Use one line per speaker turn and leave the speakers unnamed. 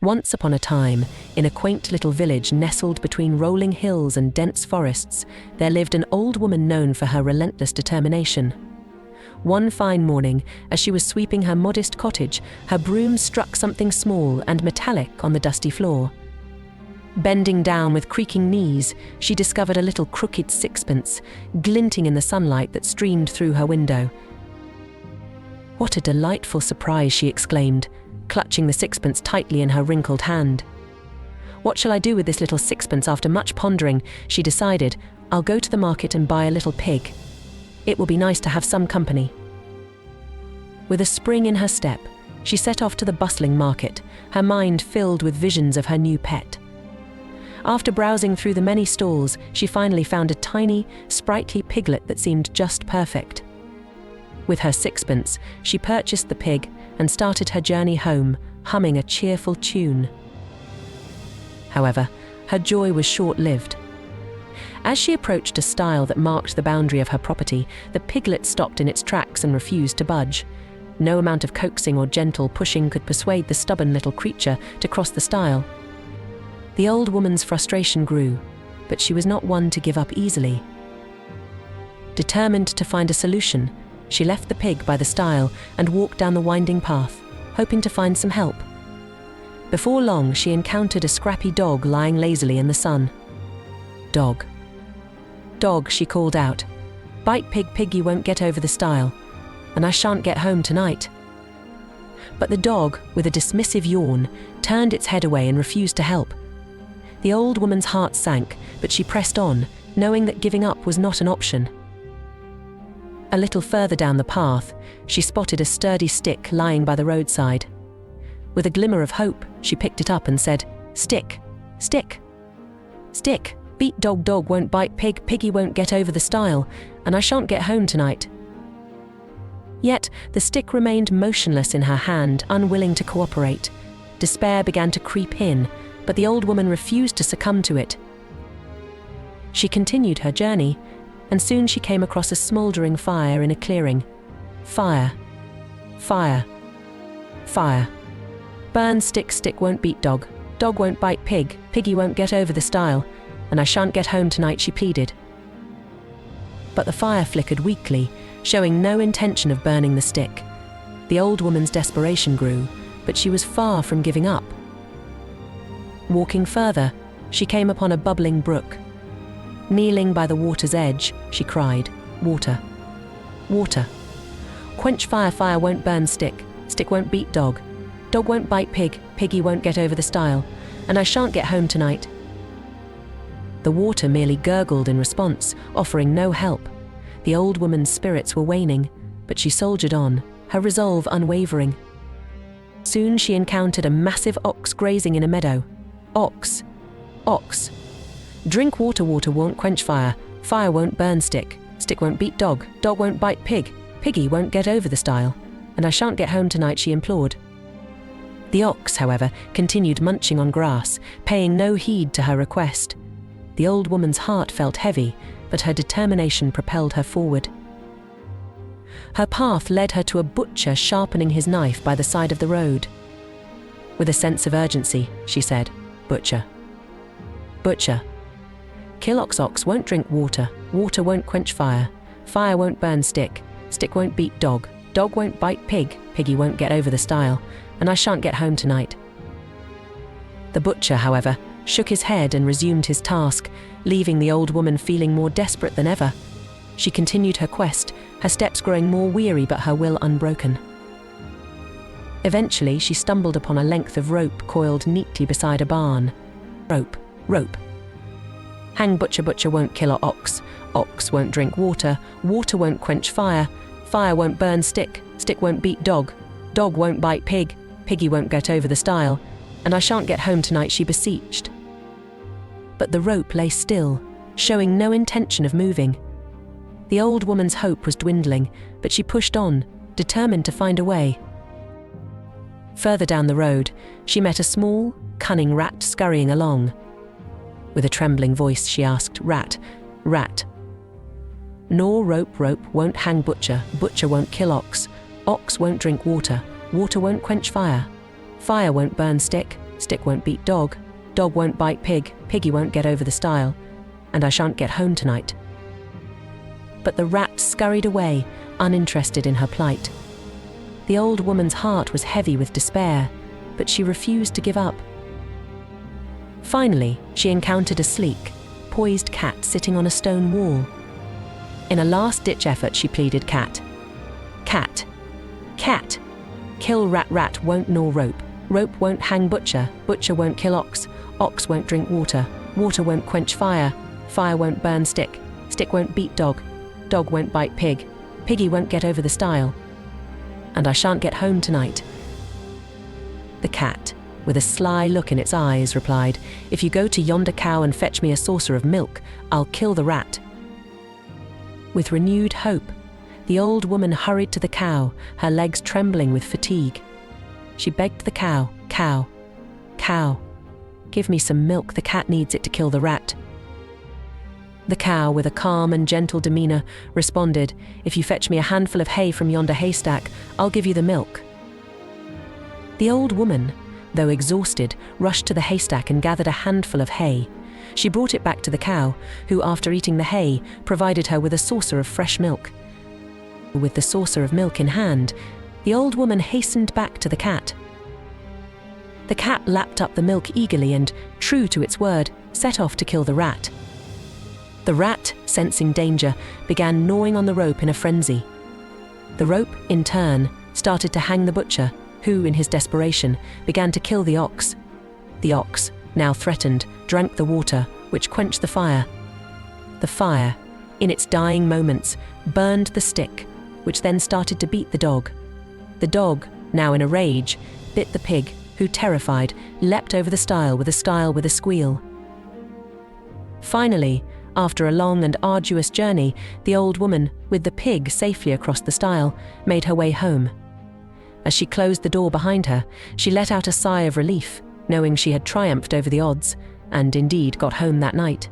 Once upon a time, in a quaint little village nestled between rolling hills and dense forests, there lived an old woman known for her relentless determination. One fine morning, as she was sweeping her modest cottage, her broom struck something small and metallic on the dusty floor. Bending down with creaking knees, she discovered a little crooked sixpence, glinting in the sunlight that streamed through her window. "What a delightful surprise," she exclaimed, clutching the sixpence tightly in her wrinkled hand. "What shall I do with this little sixpence?" After much pondering, she decided, "I'll go to the market and buy a little pig. It will be nice to have some company." With a spring in her step, she set off to the bustling market, her mind filled with visions of her new pet. After browsing through the many stalls, she finally found a tiny, sprightly piglet that seemed just perfect. With her sixpence, she purchased the pig and started her journey home, humming a cheerful tune. However, her joy was short-lived. As she approached a stile that marked the boundary of her property, the piglet stopped in its tracks and refused to budge. No amount of coaxing or gentle pushing could persuade the stubborn little creature to cross the stile. The old woman's frustration grew, but she was not one to give up easily. Determined to find a solution, she left the pig by the stile and walked down the winding path, hoping to find some help. Before long, she encountered a scrappy dog lying lazily in the sun. "Dog. Dog," she called out. "Bite pig, pig, you won't get over the stile, and I shan't get home tonight." But the dog, with a dismissive yawn, turned its head away and refused to help. The old woman's heart sank, but she pressed on, knowing that giving up was not an option. A little further down the path, she spotted a sturdy stick lying by the roadside. With a glimmer of hope, she picked it up and said, "Stick, stick, stick. Beat dog, dog won't bite pig, piggy won't get over the stile, and I shan't get home tonight." Yet the stick remained motionless in her hand, unwilling to cooperate. Despair began to creep in, but the old woman refused to succumb to it. She continued her journey, and soon she came across a smouldering fire in a clearing. Fire, fire, fire. "Burn stick, stick won't beat dog, dog won't bite pig, piggy won't get over the stile, and I shan't get home tonight," she pleaded. But the fire flickered weakly, showing no intention of burning the stick. The old woman's desperation grew, but she was far from giving up. Walking further, she came upon a bubbling brook. Kneeling by the water's edge, she cried, "Water, water. Quench fire, fire won't burn stick, stick won't beat dog, dog won't bite pig, piggy won't get over the stile, and I shan't get home tonight." The water merely gurgled in response, offering no help. The old woman's spirits were waning, but she soldiered on, her resolve unwavering. Soon she encountered a massive ox grazing in a meadow. "Ox, ox. Drink water, water won't quench fire, fire won't burn stick, stick won't beat dog, dog won't bite pig, piggy won't get over the stile, and I shan't get home tonight," she implored. The ox, however, continued munching on grass, paying no heed to her request. The old woman's heart felt heavy, but her determination propelled her forward. Her path led her to a butcher sharpening his knife by the side of the road. With a sense of urgency, she said, "Butcher, butcher. Kill ox, ox won't drink water, water won't quench fire, fire won't burn stick, stick won't beat dog, dog won't bite pig, piggy won't get over the stile, and I shan't get home tonight." The butcher, however, shook his head and resumed his task, leaving the old woman feeling more desperate than ever. She continued her quest, her steps growing more weary but her will unbroken. Eventually, she stumbled upon a length of rope coiled neatly beside a barn. "Rope, rope. Hang butcher, butcher won't kill ox, ox won't drink water, water won't quench fire, fire won't burn stick, stick won't beat dog, dog won't bite pig, piggy won't get over the stile, and I shan't get home tonight," she beseeched. But the rope lay still, showing no intention of moving. The old woman's hope was dwindling, but she pushed on, determined to find a way. Further down the road, she met a small, cunning rat scurrying along. With a trembling voice, she asked, "Rat, rat. Nor rope, rope won't hang butcher, butcher won't kill ox, ox won't drink water, water won't quench fire, fire won't burn stick, Stick won't beat dog, dog won't bite pig, piggy won't get over the stile, and I shan't get home tonight." But the rat scurried away, uninterested in her plight. The old woman's heart was heavy with despair, but she refused to give up. Finally, she encountered a sleek, poised cat sitting on a stone wall. In a last-ditch effort, she pleaded, "Cat, cat, cat, kill rat, rat won't gnaw rope, rope won't hang butcher, butcher won't kill ox, ox won't drink water, water won't quench fire, fire won't burn stick, stick won't beat dog, dog won't bite pig, piggy won't get over the stile, and I shan't get home tonight." The cat, with a sly look in its eyes, replied, "If you go to yonder cow and fetch me a saucer of milk, I'll kill the rat." With renewed hope, the old woman hurried to the cow, her legs trembling with fatigue. She begged the cow, "Cow, cow, give me some milk, the cat needs it to kill the rat." The cow, with a calm and gentle demeanor, responded, "If you fetch me a handful of hay from yonder haystack, I'll give you the milk." The old woman, though exhausted, rushed to the haystack and gathered a handful of hay. She brought it back to the cow, who, after eating the hay, provided her with a saucer of fresh milk. With the saucer of milk in hand, the old woman hastened back to the cat. The cat lapped up the milk eagerly and, true to its word, set off to kill the rat. The rat, sensing danger, began gnawing on the rope in a frenzy. The rope, in turn, started to hang the butcher, who, in his desperation, began to kill the ox. The ox, now threatened, drank the water, which quenched the fire. The fire, in its dying moments, burned the stick, which then started to beat the dog. The dog, now in a rage, bit the pig, who, terrified, leapt over the stile with a squeal. Finally, after a long and arduous journey, the old woman, with the pig safely across the stile, made her way home. As she closed the door behind her, she let out a sigh of relief, knowing she had triumphed over the odds, and indeed got home that night.